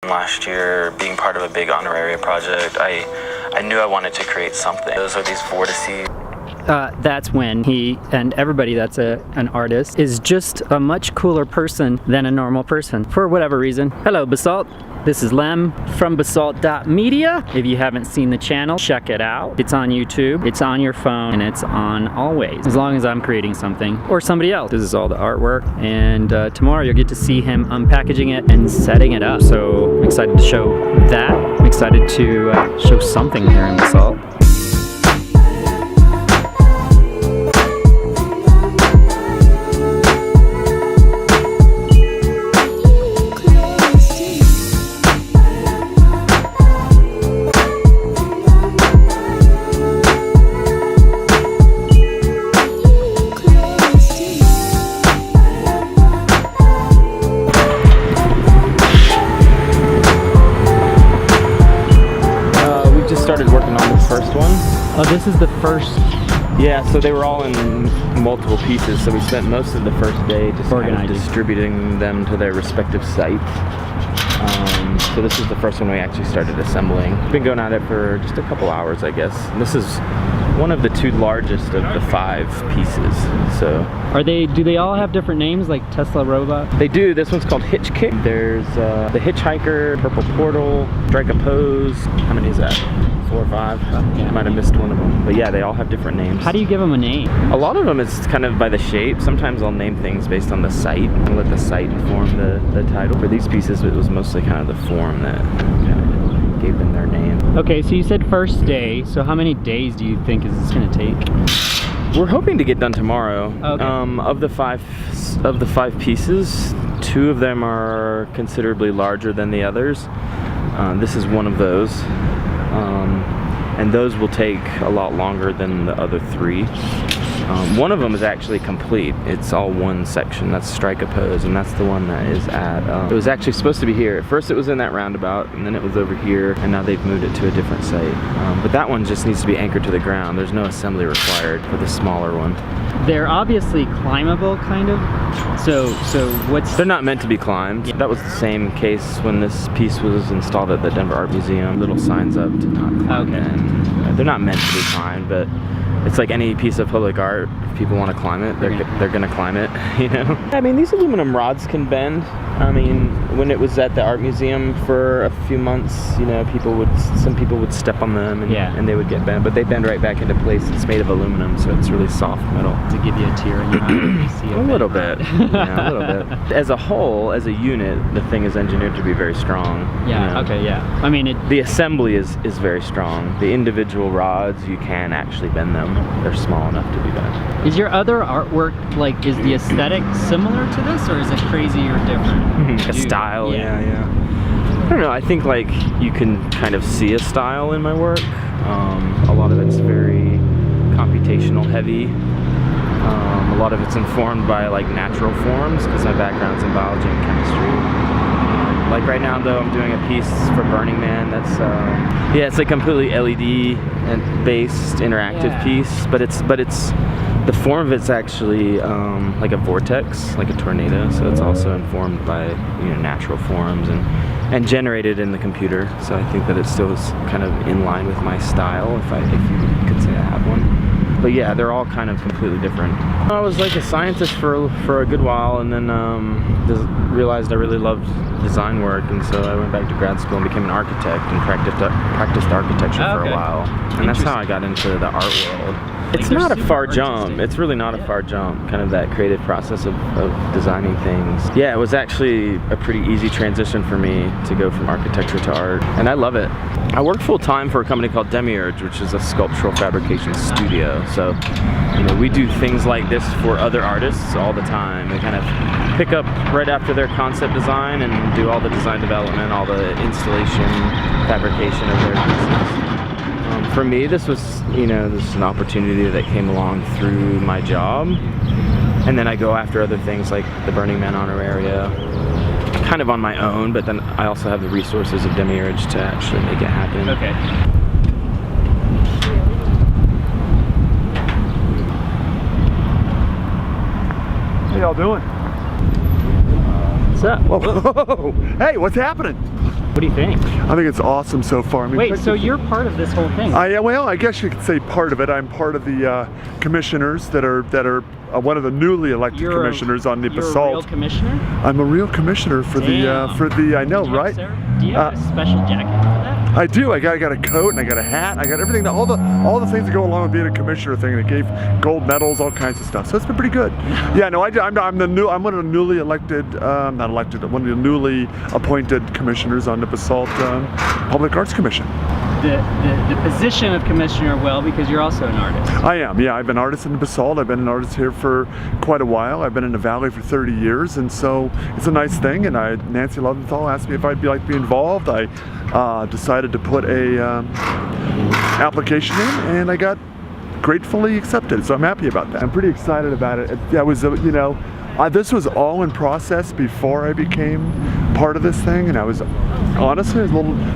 Last year, being part of a big honoraria project, I knew I wanted to create something. Those are these vortices. That's when he and everybody that's an artist is just a much cooler person than a normal person, for whatever reason. Hello, Basalt. This is Lem from Basalt.MEDIA. If you haven't seen the channel, check it out. It's on YouTube, it's on your phone, and it's on always, as long as I'm creating something or somebody else. This is all the artwork, and tomorrow you'll get to see him unpackaging it and setting it up. So I'm excited to show that. I'm excited to show something here in Basalt. Started working on the first one. Oh, this is the first. Yeah, so they were all in multiple pieces, so we spent most of the first day just kind of distributing them to their respective sites. So this is the first one we actually started assembling. We've been going at it for just a couple hours, I guess. And this is one of the two largest of the 5 pieces. So do they all have different names, like Tesla Robot? They do. This one's called Hitch Kick. There's the Hitchhiker, Purple Portal, Strike a Pose. How many is that? 4 or 5? I might have missed one of them. But yeah, they all have different names. How do you give them a name? A lot of them is kind of by the shape. Sometimes I'll name things based on the site and let the site inform the title. For these pieces, it was mostly kind of the form that kind of gave them their name. Okay, so you said first day. So how many days do you think is this going to take? We're hoping to get done tomorrow. Okay. Of the five pieces, 2 of them are considerably larger than the others. This is one of those. And those will take a lot longer than the other 3. One of them is actually complete. It's all one section. That's Strike a Pose, and that's the one that is at, it was actually supposed to be here. At first it was in that roundabout, and then it was over here, and now they've moved it to a different site. But that one just needs to be anchored to the ground. There's no assembly required for the smaller one. They're obviously climbable, kind of. So what's... They're not meant to be climbed. Yeah. That was the same case when this piece was installed at the Denver Art Museum. Little signs up to not climb. Okay. And they're not meant to be climbed, but it's like any piece of public art. If people want to climb it, they're gonna climb it, you know? I mean, these aluminum rods can bend. I mean, when it was at the art museum for a few months, you know, some people would step on them and they would get bent, but they bend right back into place. It's made of aluminum, so it's really soft metal. To give you a tear in your eye when you see it. A little bit. Yeah, a little bit. As a whole, as a unit, the thing is engineered to be very strong. Yeah, you know? okay, yeah. I mean, the assembly is very strong. The individual rods, you can actually bend them. They're small enough to be bent. Is your other artwork, like, is the aesthetic similar to this, or is it crazy or different? A style, yeah. I don't know, I think like you can kind of see a style in my work. A lot of it's very computational heavy. A lot of it's informed by like natural forms because my background's in biology and chemistry. Like right now though, I'm doing a piece for Burning Man that's yeah, it's like completely LED and based interactive piece, but it's the form of it's actually like a vortex, like a tornado, so it's also informed by, you know, natural forms and generated in the computer. So I think that it still is kind of in line with my style, if you could say I have one. But yeah, they're all kind of completely different. I was like a scientist for a good while, and then realized I really loved design work, and so I went back to grad school and became an architect and practiced architecture for a while. And that's how I got into the art world. It's not a far jump. It's really not a far jump, kind of that creative process of designing things. Yeah, it was actually a pretty easy transition for me to go from architecture to art, and I love it. I work full-time for a company called Demiurge, which is a sculptural fabrication studio. So, you know, we do things like this for other artists all the time. They kind of pick up right after their concept design and do all the design development, all the installation, fabrication of their pieces. For me, this was, you know, this is an opportunity that came along through my job, and then I go after other things like the Burning Man honoraria, kind of on my own, but then I also have the resources of Demiurge to actually make it happen. Okay. How y'all doing? What's up? Whoa. Hey, what's happening? What do you think? I think it's awesome so far. I mean, Wait, so you're part of this whole thing? Well, I guess you could say part of it. I'm part of the commissioners that are one of the newly elected commissioners on the Basalt. You're a real commissioner? I'm a real commissioner for the I know, right? Do you have a special jacket for that? I do. I got a coat and I got a hat. I got everything, all the things that go along with being a commissioner thing. And it gave gold medals, all kinds of stuff. So it's been pretty good. Yeah, no, I'm one of the newly elected, not elected, one of the newly appointed commissioners on the Basalt Public Arts Commission. The position of commissioner, well, because you're also an artist. I am, yeah. I've been an artist in Basalt. I've been an artist here for quite a while. I've been in the Valley for 30 years, and so it's a nice thing. And Nancy Loventhal asked me if I'd like to be involved. I decided to put a application in, and I got gratefully accepted. So I'm happy about that. I'm pretty excited about it. That was, this was all in process before I became part of this thing, and I was honestly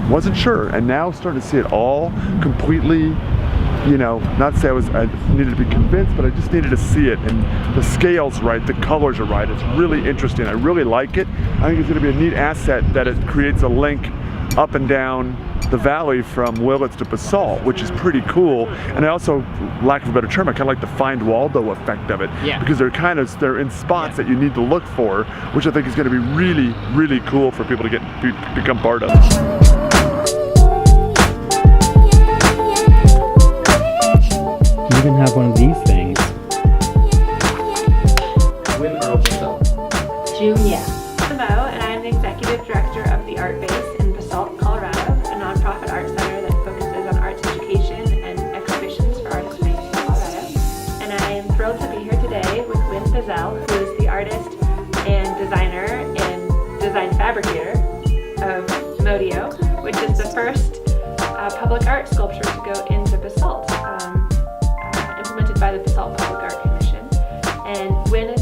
wasn't sure, and now starting to see it all completely, not to say I needed to be convinced, but I just needed to see it, and the scale's right, the colors are right. It's really interesting. I really like it. I think it's going to be a neat asset that it creates a link up and down the valley from Willits to Basalt, which is pretty cool. And I also, lack of a better term, I kind of like the Find Waldo effect of it. Yeah. Because they're in spots that you need to look for, which I think is going to be really, really cool for people to become part of. You even have one of these things. Wynn Earl Buzzell Jr. I'm Genna Moe, and I'm the Executive Director of the Art Base in Basalt, Colorado, a nonprofit art center that focuses on arts education and exhibitions for artists in Colorado. And I am thrilled to be here today with Wynn Buzzell, who is the artist and designer and design fabricator of Modio, which is the first public art sculpture to go into Basalt, implemented by the Basalt Public Art Commission. And Wynn is